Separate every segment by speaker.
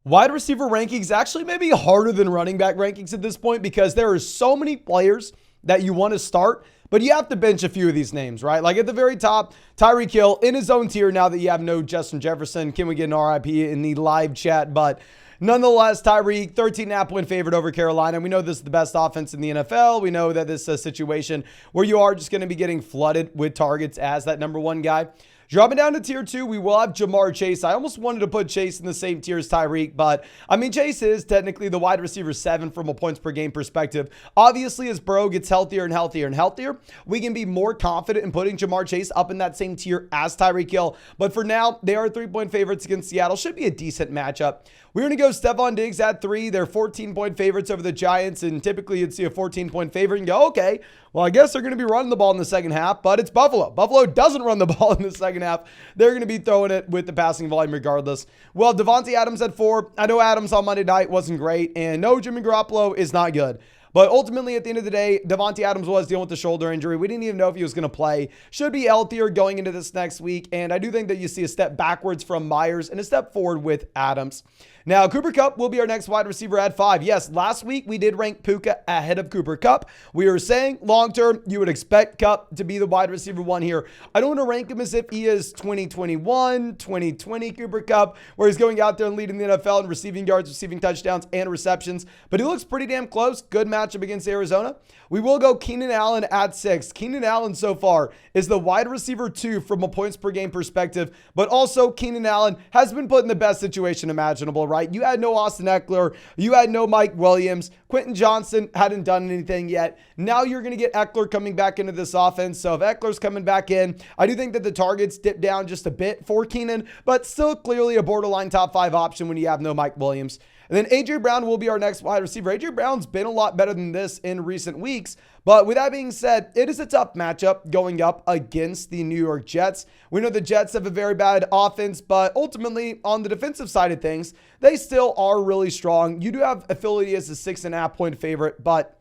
Speaker 1: Wide receiver rankings actually may be harder than running back rankings at this point because there are so many players that you want to start, but you have to bench a few of these names, right? Like at the very top, Tyreek Hill in his own tier now that you have no Justin Jefferson. Can we get an RIP in the live chat? But nonetheless, Tyreek, 13.5-point favorite over Carolina. We know this is the best offense in the NFL. We know that this is a situation where you are just going to be getting flooded with targets as that number one guy. Dropping down to tier 2, we will have Jamar Chase. I almost wanted to put Chase in the same tier as Tyreek, but I mean, Chase is technically the wide receiver 7 from a points per game perspective. Obviously, as Burrow gets healthier and healthier and healthier, we can be more confident in putting Jamar Chase up in that same tier as Tyreek Hill. But for now, they are 3-point favorites against Seattle. Should be a decent matchup. We're going to go Stephon Diggs at 3. They're 14-point favorites over the Giants, and typically you'd see a 14-point favorite and go, okay, well, I guess they're going to be running the ball in the second half, but it's Buffalo. Buffalo doesn't run the ball in the second half. They're going to be throwing it with the passing volume regardless. Well, Devontae Adams at 4. I know Adams on Monday night wasn't great, and no, Jimmy Garoppolo is not good. But ultimately, at the end of the day, Devontae Adams was dealing with the shoulder injury. We didn't even know if he was going to play. Should be healthier going into this next week, and I do think that you see a step backwards from Myers and a step forward with Adams. Now, Cooper Kupp will be our next wide receiver at 5. Yes, last week we did rank Puka ahead of Cooper Kupp. We were saying long-term, you would expect Kupp to be the wide receiver 1 here. I don't want to rank him as if he is 2021, 2020 Cooper Kupp, where he's going out there and leading the NFL in receiving yards, receiving touchdowns, and receptions. But he looks pretty damn close. Good matchup against Arizona. We will go Keenan Allen at 6. Keenan Allen so far is the wide receiver 2 from a points per game perspective, but also Keenan Allen has been put in the best situation imaginable, right? You had no Austin Eckler. You had no Mike Williams. Quentin Johnson hadn't done anything yet. Now you're going to get Eckler coming back into this offense. So if Eckler's coming back in, I do think that the targets dip down just a bit for Keenan, but still clearly a borderline top 5 option when you have no Mike Williams. And then A.J. Brown will be our next wide receiver. A.J. Brown's been a lot better than this in recent weeks. But with that being said, it is a tough matchup going up against the New York Jets. We know the Jets have a very bad offense, but ultimately on the defensive side of things, they still are really strong. You do have Philly as a 6.5-point favorite, but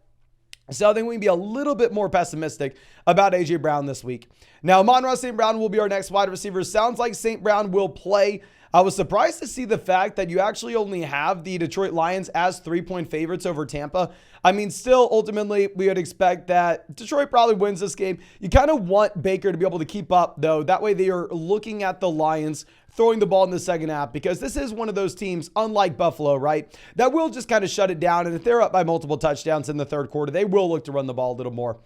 Speaker 1: so I think we can be a little bit more pessimistic about A.J. Brown this week. Now, Amon-Ra St. Brown will be our next wide receiver. Sounds like St. Brown will play. I was surprised to see the fact that you actually only have the Detroit Lions as 3-point favorites over Tampa. I mean, still, ultimately, we would expect that Detroit probably wins this game. You kind of want Baker to be able to keep up, though. That way they are looking at the Lions throwing the ball in the second half, because this is one of those teams, unlike Buffalo, right, that will just kind of shut it down. And if they're up by multiple touchdowns in the third quarter, they will look to run the ball a little more.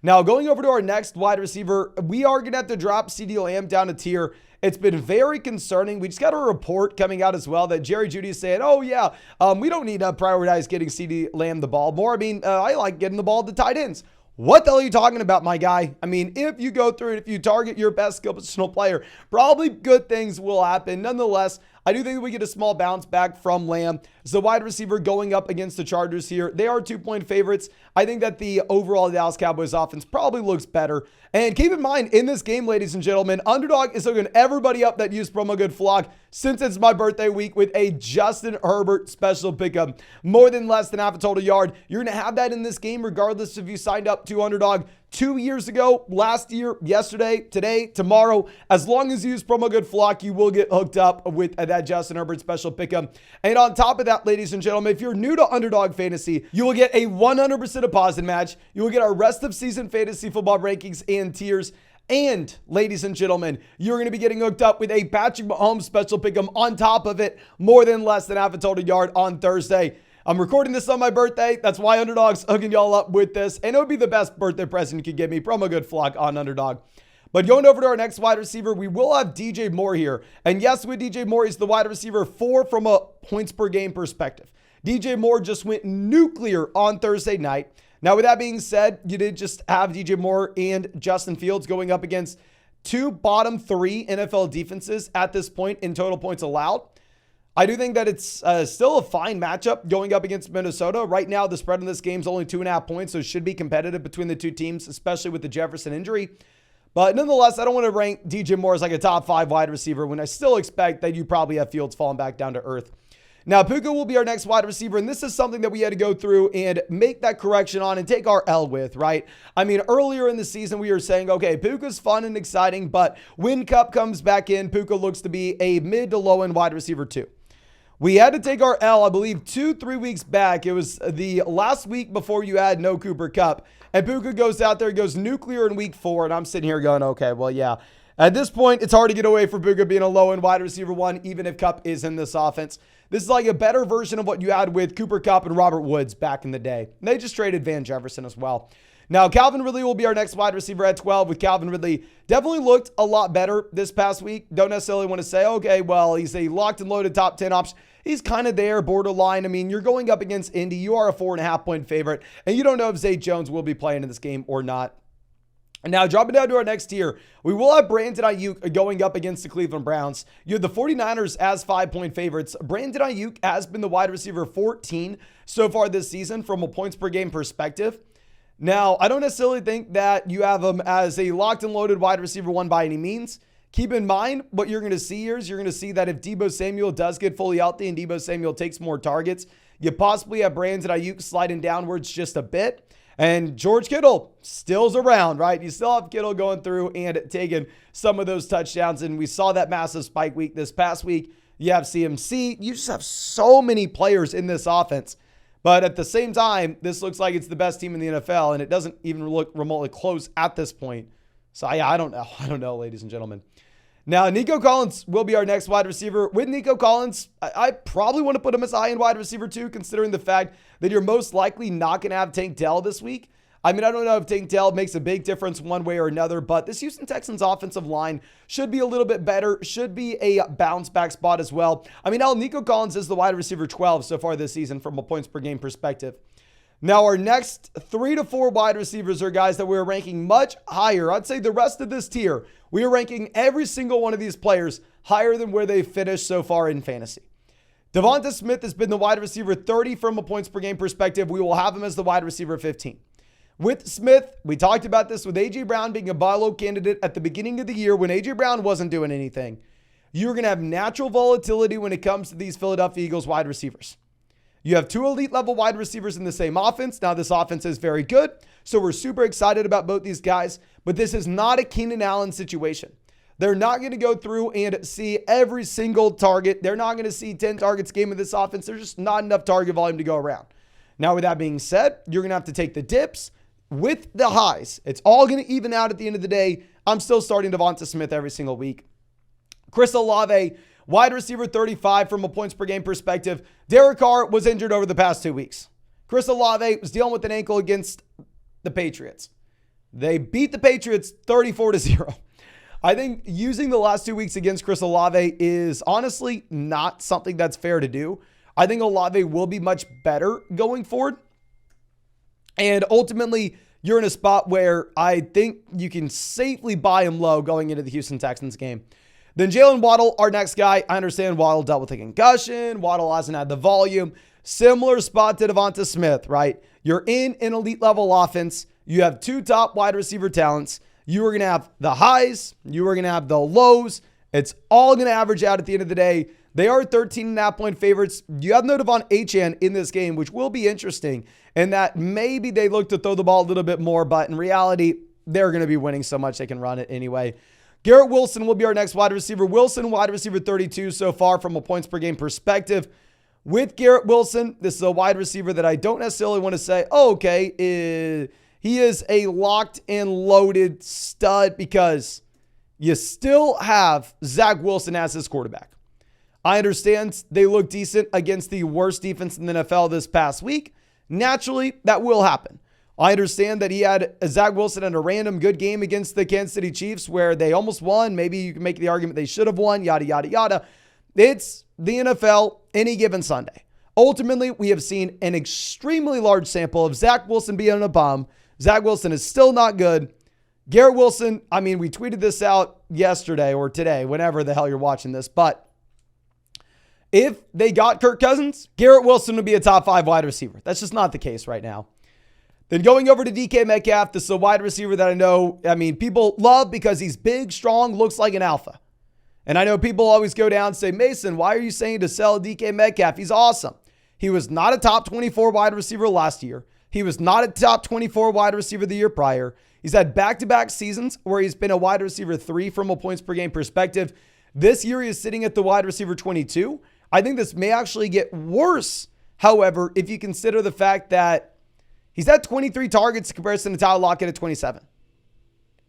Speaker 1: Now, going over to our next wide receiver, we are going to have to drop CeeDee Lamb down a tier. It's been very concerning. We just got a report coming out as well that Jerry Jeudy is saying, oh, yeah, we don't need to prioritize getting CeeDee Lamb the ball more. I mean, I like getting the ball to tight ends. What the hell are you talking about, my guy? I mean, if you go through it, if you target your best skill positional player, probably good things will happen. Nonetheless, I do think that we get a small bounce back from Lamb. As the wide receiver going up against the Chargers here, they are 2-point favorites. I think that the overall Dallas Cowboys offense probably looks better. And keep in mind, in this game, ladies and gentlemen, Underdog is hooking everybody up that used promo code FLOCK since it's my birthday week with a Justin Herbert special pickup. More than less than half a total yard. You're going to have that in this game regardless if you signed up to Underdog 2 years ago, last year, yesterday, today, tomorrow. As long as you use promo code FLOCK, you will get hooked up with that Justin Herbert special pickup. And on top of that, ladies and gentlemen, if you're new to Underdog Fantasy, you will get a 100% deposit match. You will get our rest of season fantasy football rankings and tiers. And ladies and gentlemen, you're going to be getting hooked up with a Patrick Mahomes special pick'em on top of it, more than less than half a total yard on Thursday. I'm recording this on my birthday. That's why Underdog's hooking y'all up with this. And it would be the best birthday present you could give me. Promo code FLOCK on Underdog. But going over to our next wide receiver, we will have DJ Moore here. And yes, with DJ Moore, he's the wide receiver 4 from a points per game perspective. DJ Moore just went nuclear on Thursday night. Now, with that being said, you did just have DJ Moore and Justin Fields going up against 2 bottom 3 NFL defenses at this point in total points allowed. I do think that it's still a fine matchup going up against Minnesota. Right now, the spread in this game is only 2.5 points, so it should be competitive between the two teams, especially with the Jefferson injury. But nonetheless, I don't want to rank DJ Moore as like a top 5 wide receiver when I still expect that you probably have Fields falling back down to earth. Now, Puka will be our next wide receiver, and this is something that we had to go through and make that correction on and take our L with, right? I mean, earlier in the season, we were saying, okay, Puka's fun and exciting, but when Kupp comes back in, Puka looks to be a mid to low-end wide receiver too. We had to take our L, I believe, 2-3 weeks back. It was the last week before you had no Cooper Kupp. And Puka goes out there, goes nuclear in week 4. And I'm sitting here going, okay, well, yeah. At this point, it's hard to get away from Puka being a low-end wide receiver 1, even if Kupp is in this offense. This is like a better version of what you had with Cooper Kupp and Robert Woods back in the day. They just traded Van Jefferson as well. Now, Calvin Ridley will be our next wide receiver at 12, with Calvin Ridley definitely looked a lot better this past week. Don't necessarily want to say, okay, well, he's a locked and loaded top 10 option. He's kind of there, borderline. I mean, you're going up against Indy. You are a 4.5-point favorite, and you don't know if Zay Jones will be playing in this game or not. And now, dropping down to our next tier, we will have Brandon Ayuk going up against the Cleveland Browns. You have the 49ers as 5-point favorites. Brandon Ayuk has been the wide receiver 14 so far this season from a points per game perspective. Now, I don't necessarily think that you have him as a locked and loaded wide receiver 1 by any means. Keep in mind, what you're going to see here is you're going to see that if Deebo Samuel does get fully healthy and Deebo Samuel takes more targets, you possibly have Brandon Ayuk sliding downwards just a bit. And George Kittle still's around, right? You still have Kittle going through and taking some of those touchdowns. And we saw that massive spike week this past week. You have CMC. You just have so many players in this offense. But at the same time, this looks like it's the best team in the NFL, and it doesn't even look remotely close at this point. So, yeah, I don't know. I don't know, ladies and gentlemen. Now, Nico Collins will be our next wide receiver. With Nico Collins, I probably want to put him as high-end wide receiver 2, considering the fact that you're most likely not going to have Tank Dell this week. I mean, I don't know if Tank Dell makes a big difference one way or another, but this Houston Texans offensive line should be a little bit better, should be a bounce back spot as well. I mean, now Nico Collins is the wide receiver 12 so far this season from a points per game perspective. Now, our next 3 to 4 wide receivers are guys that we're ranking much higher. I'd say the rest of this tier, we are ranking every single one of these players higher than where they finished so far in fantasy. Devonta Smith has been the wide receiver 30 from a points per game perspective. We will have him as the wide receiver 15. With Smith, we talked about this with A.J. Brown being a buy low candidate at the beginning of the year when A.J. Brown wasn't doing anything. You're going to have natural volatility when it comes to these Philadelphia Eagles wide receivers. You have 2 elite level wide receivers in the same offense. Now, this offense is very good, so we're super excited about both these guys, but this is not a Keenan Allen situation. They're not going to go through and see every single target. They're not going to see 10 targets game of this offense. There's just not enough target volume to go around. Now, with that being said, you're going to have to take the dips with the highs. It's all going to even out at the end of the day. I'm still starting Devonta Smith every single week. Chris Olave, wide receiver 35 from a points per game perspective. Derek Carr was injured over the past 2 weeks. Chris Olave was dealing with an ankle against the Patriots. They beat the Patriots 34-0. I think using the last 2 weeks against Chris Olave is honestly not something that's fair to do. I think Olave will be much better going forward. And ultimately, you're in a spot where I think you can safely buy him low going into the Houston Texans game. Then Jalen Waddle, our next guy. I understand Waddle dealt with a concussion. Waddle hasn't had the volume. Similar spot to Devonta Smith, right? You're in an elite level offense. You have 2 top wide receiver talents. You are going to have the highs. You are going to have the lows. It's all going to average out at the end of the day. They are 13.5-point favorites. You have no Devon Achane in this game, which will be interesting. And that maybe they look to throw the ball a little bit more, but in reality, they're going to be winning so much they can run it anyway. Garrett Wilson will be our next wide receiver. Wilson, wide receiver 32 so far from a points per game perspective. With Garrett Wilson, this is a wide receiver that I don't necessarily want to say, oh, okay, he is a locked and loaded stud because you still have Zach Wilson as his quarterback. I understand they look decent against the worst defense in the NFL this past week. Naturally, that will happen. I understand that he had Zach Wilson in a random good game against the Kansas City Chiefs where they almost won. Maybe you can make the argument they should have won, yada, yada, yada. It's the NFL any given Sunday. Ultimately, we have seen an extremely large sample of Zach Wilson being a bum. Zach Wilson is still not good. Garrett Wilson, I mean, we tweeted this out yesterday or today, whenever the hell you're watching this, but if they got Kirk Cousins, Garrett Wilson would be a top 5 wide receiver. That's just not the case right now. Then going over to DK Metcalf, this is a wide receiver that I mean, people love because he's big, strong, looks like an alpha. And I know people always go down and say, Mason, why are you saying to sell DK Metcalf? He's awesome. He was not a top 24 wide receiver last year. He was not a top 24 wide receiver the year prior. He's had back-to-back seasons where he's been a wide receiver 3 from a points per game perspective. This year he is sitting at the wide receiver 22. I think this may actually get worse, however, if you consider the fact that he's had 23 targets in comparison to Tyler Lockett at 27.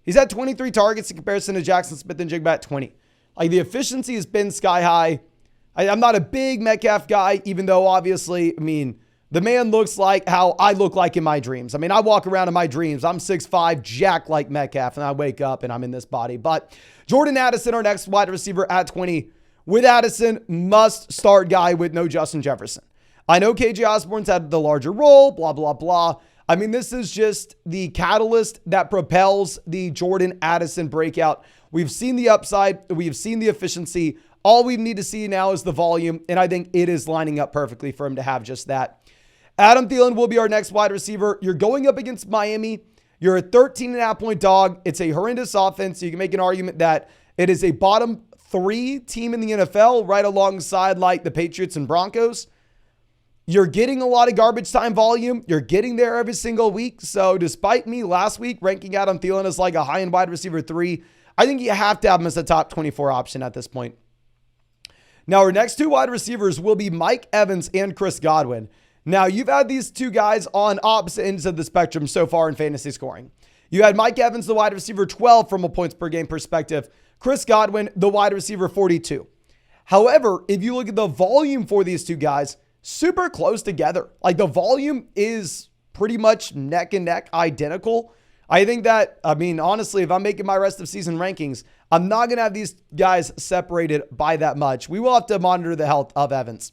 Speaker 1: He's had 23 targets in comparison to Jackson Smith-Njigba at 20. Like, the efficiency has been sky high. I'm not a big Metcalf guy, even though obviously, the man looks like how I look like in my dreams. I walk around in my dreams. I'm 6'5", jacked like Metcalf, and I wake up and I'm in this body. But Jordan Addison, our next wide receiver at 20. With Addison, must start guy with no Justin Jefferson. I know KJ Osborne's had the larger role, blah, blah, blah. This is just the catalyst that propels the Jordan Addison breakout. We've seen the upside. We've seen the efficiency. All we need to see now is the volume, and I think it is lining up perfectly for him to have just that. Adam Thielen will be our next wide receiver. You're going up against Miami. You're a 13.5-point dog. It's a horrendous offense. So you can make an argument that it is a bottom 3 team in the NFL, right alongside like the Patriots and Broncos. You're getting a lot of garbage time volume. You're getting there every single week. So despite me last week ranking Adam Thielen as like a high-end wide receiver 3, I think you have to have him as a top 24 option at this point. Now, our next 2 wide receivers will be Mike Evans and Chris Godwin. Now, you've had these 2 guys on opposite ends of the spectrum so far in fantasy scoring. You had Mike Evans, the wide receiver 12 from a points per game perspective. Chris Godwin, the wide receiver 42. However, if you look at the volume for these 2 guys, super close together. Like, the volume is pretty much neck and neck identical. I think that, honestly, if I'm making my rest of season rankings, I'm not going to have these guys separated by that much. We will have to monitor the health of Evans.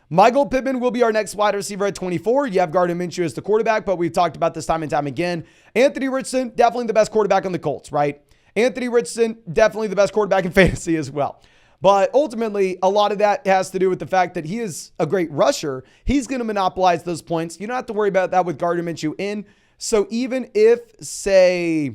Speaker 1: Michael Pittman will be our next wide receiver at 24. You have Gardner Minshew as the quarterback, but we've talked about this time and time again. Anthony Richardson, definitely the best quarterback on the Colts, right? Anthony Richardson, definitely the best quarterback in fantasy as well. But ultimately, a lot of that has to do with the fact that he is a great rusher. He's going to monopolize those points. You don't have to worry about that with Gardner Minshew in. So even if, say,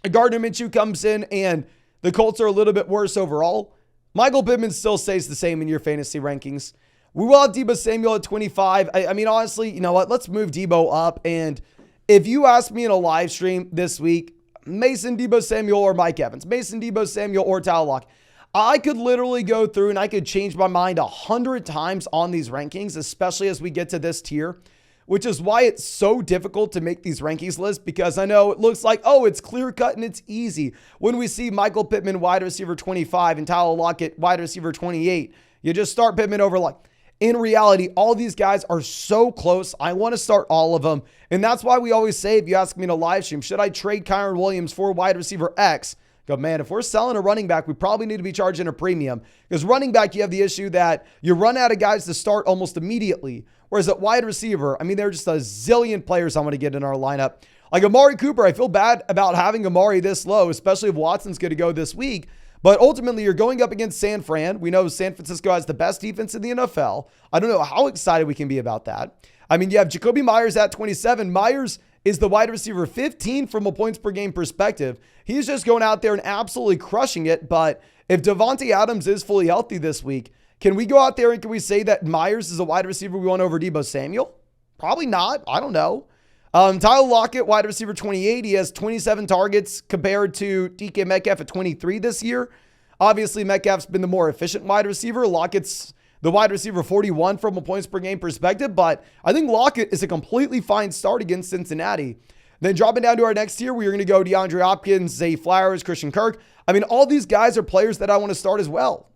Speaker 1: Gardner Minshew comes in and the Colts are a little bit worse overall, Michael Pittman still stays the same in your fantasy rankings. We will have Deebo Samuel at 25. Honestly, you know what? Let's move Deebo up. And if you ask me in a live stream this week, Mason Deebo Samuel or Mike Evans, Mason Deebo Samuel or Tyler Lockett, I could literally go through and I could change my mind 100 times on these rankings, especially as we get to this tier, which is why it's so difficult to make these rankings lists, because I know it looks like, oh, it's clear cut and it's easy. When we see Michael Pittman, wide receiver 25, and Tyler Lockett, wide receiver 28, you just start Pittman over Lockett. In reality, all these guys are so close. I want to start all of them. And that's why we always say, if you ask me in a live stream, should I trade Kyron Williams for wide receiver X? Go, man, if we're selling a running back, we probably need to be charging a premium, because running back, you have the issue that you run out of guys to start almost immediately. Whereas at wide receiver, there are just a zillion players I want to get in our lineup. Like Amari Cooper, I feel bad about having Amari this low, especially if Watson's going to go this week. But ultimately, you're going up against San Fran. We know San Francisco has the best defense in the NFL. I don't know how excited we can be about that. You have Jacoby Myers at 27. Myers is the wide receiver 15 from a points per game perspective. He's just going out there and absolutely crushing it. But if Devontae Adams is fully healthy this week, can we go out there and can we say that Myers is a wide receiver we want over Deebo Samuel? Probably not. I don't know. Tyler Lockett, wide receiver 28. He has 27 targets compared to DK Metcalf at 23 this year. Obviously, Metcalf's been the more efficient wide receiver. Lockett's the wide receiver 41 from a points per game perspective, but I think Lockett is a completely fine start against Cincinnati. Then dropping down to our next tier, we're going to go DeAndre Hopkins, Zay Flowers, Christian Kirk. All these guys are players that I want to start as well.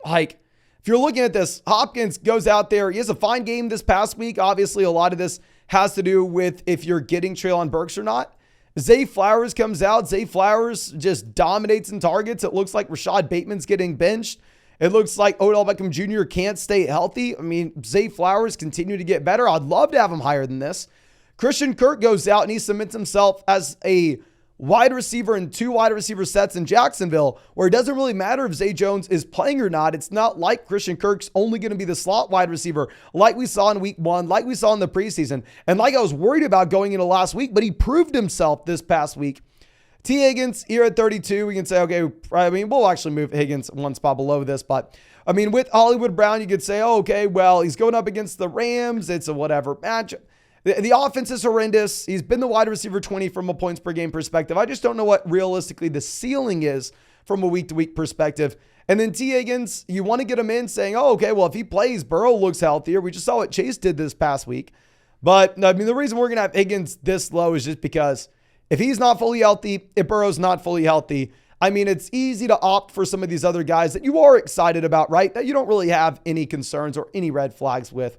Speaker 1: Like, if you're looking at this, Hopkins goes out there. He has a fine game this past week. Obviously, a lot of this has to do with if you're getting Treylon Burks or not. Zay Flowers comes out. Zay Flowers just dominates in targets. It looks like Rashad Bateman's getting benched. It looks like Odell Beckham Jr. can't stay healthy. Zay Flowers continue to get better. I'd love to have him higher than this. Christian Kirk goes out and he cements himself as a wide receiver in 2 wide receiver sets in Jacksonville, where it doesn't really matter if Zay Jones is playing or not. It's not like Christian Kirk's only going to be the slot wide receiver like we saw in week 1, like we saw in the preseason, and like I was worried about going into last week, but he proved himself this past week. T. Higgins here at 32, we can say, okay, we'll actually move Higgins one spot below this, but with Hollywood Brown, you could say, oh, okay, well, he's going up against the Rams. It's a whatever matchup. The offense is horrendous. He's been the wide receiver 20 from a points per game perspective. I just don't know what realistically the ceiling is from a week-to-week perspective. And then T. Higgins, you want to get him in saying, oh, okay, well, if he plays, Burrow looks healthier. We just saw what Chase did this past week. But I mean, the reason we're going to have Higgins this low is just because if he's not fully healthy, if Burrow's not fully healthy, I mean, it's easy to opt for some of these other guys that you are excited about, right? That you don't really have any concerns or any red flags with.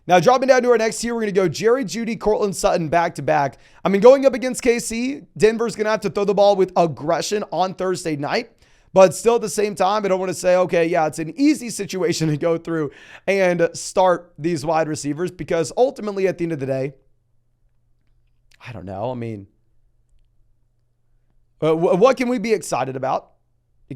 Speaker 1: Now, dropping down to our next tier, we're going to go Jerry Jeudy, Cortland Sutton back-to-back. I mean, going up against KC, Denver's going to have to throw the ball with aggression on Thursday night. But still at the same time, I don't want to say, okay, yeah, it's an easy situation to go through and start these wide receivers because ultimately at the end of the day, I don't know. I mean, what can we be excited about?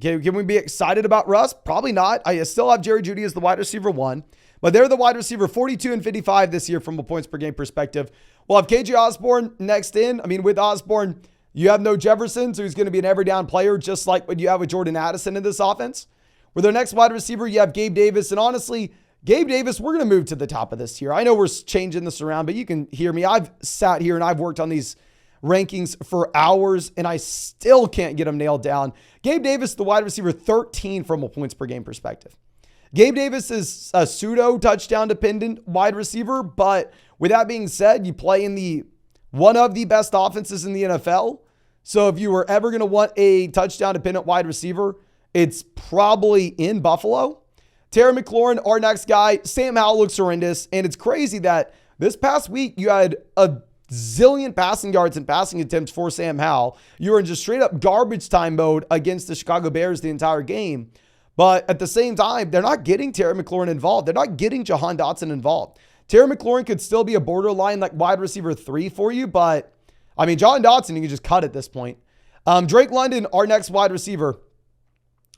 Speaker 1: Can we be excited about Russ? Probably not. I still have Jerry Jeudy as the wide receiver 1, but they're the wide receiver 42 and 55 this year from a points per game perspective. We'll have KJ Osborne next in. I mean, with Osborne, you have no Jefferson, so he's going to be an every down player, just like what you have with Jordan Addison in this offense. With their next wide receiver, you have Gabe Davis. And honestly, Gabe Davis, we're going to move to the top of this tier. I know we're changing this around, but you can hear me. I've sat here and I've worked on these rankings for hours, and I still can't get them nailed down. Gabe Davis, the wide receiver 13 from a points per game perspective. Gabe Davis is a pseudo touchdown dependent wide receiver, but with that being said, you play in one of the best offenses in the NFL. So if you were ever going to want a touchdown dependent wide receiver, it's probably in Buffalo. Terry McLaurin, our next guy. Sam Howell looks horrendous. And it's crazy that this past week you had a zillion passing yards and passing attempts for Sam Howell. You were in just straight up garbage time mode against the Chicago Bears the entire game. But at the same time, they're not getting Terry McLaurin involved. They're not getting Jahan Dotson involved. Terry McLaurin could still be a borderline like wide receiver 3 for you, but I mean, Jahan Dotson, you can just cut at this point. Drake London, our next wide receiver.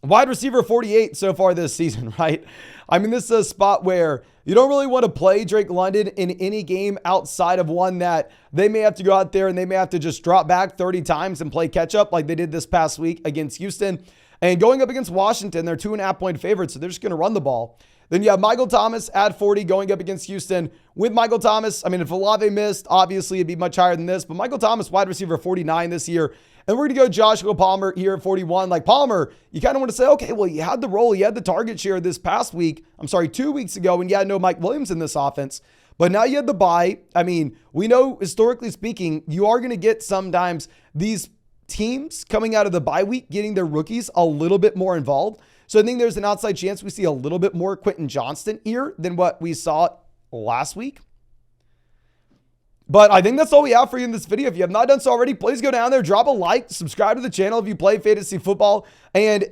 Speaker 1: Wide receiver 48 so far this season, right? I mean, this is a spot where you don't really want to play Drake London in any game outside of one that they may have to go out there and they may have to just drop back 30 times and play catch up like they did this past week against Houston. And going up against Washington, they're 2.5 point favorites, so they're just going to run the ball. Then you have Michael Thomas at 40 going up against Houston. With Michael Thomas, I mean, if Olave missed, obviously it'd be much higher than this, but Michael Thomas, wide receiver 49 this year. And we're going to go Joshua Palmer here at 41. Like Palmer, you kind of want to say, okay, well, you had the role, you had the target share this past week. 2 weeks ago, and you had no Mike Williams in this offense. But now you had the bye. I mean, we know historically speaking, you are going to get sometimes these teams coming out of the bye week getting their rookies a little bit more involved. So I think there's an outside chance we see a little bit more Quentin Johnston here than what we saw last week. But I think that's all we have for you in this video. If you have not done so already, please go down there, drop a like, subscribe to the channel if you play fantasy football, and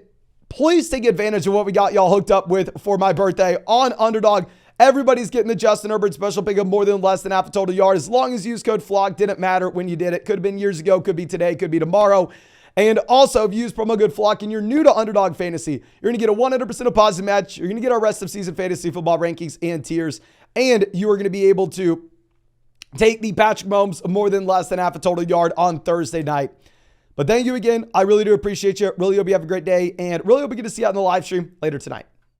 Speaker 1: please take advantage of what we got y'all hooked up with for my birthday on Underdog. Everybody's getting the Justin Herbert special pick of more than less than half a total yard. As long as you use code FLOCK, didn't matter when you did it. Could have been years ago, could be today, could be tomorrow. And also, if you use promo code FLOCK and you're new to Underdog Fantasy, you're going to get a 100% deposit match. You're going to get our rest of season fantasy football rankings and tiers. And you are going to be able to take the Patrick Mahomes more than less than half a total yard on Thursday night. But thank you again. I really do appreciate you. Really hope you have a great day. And really hope we get to see you out in the live stream later tonight.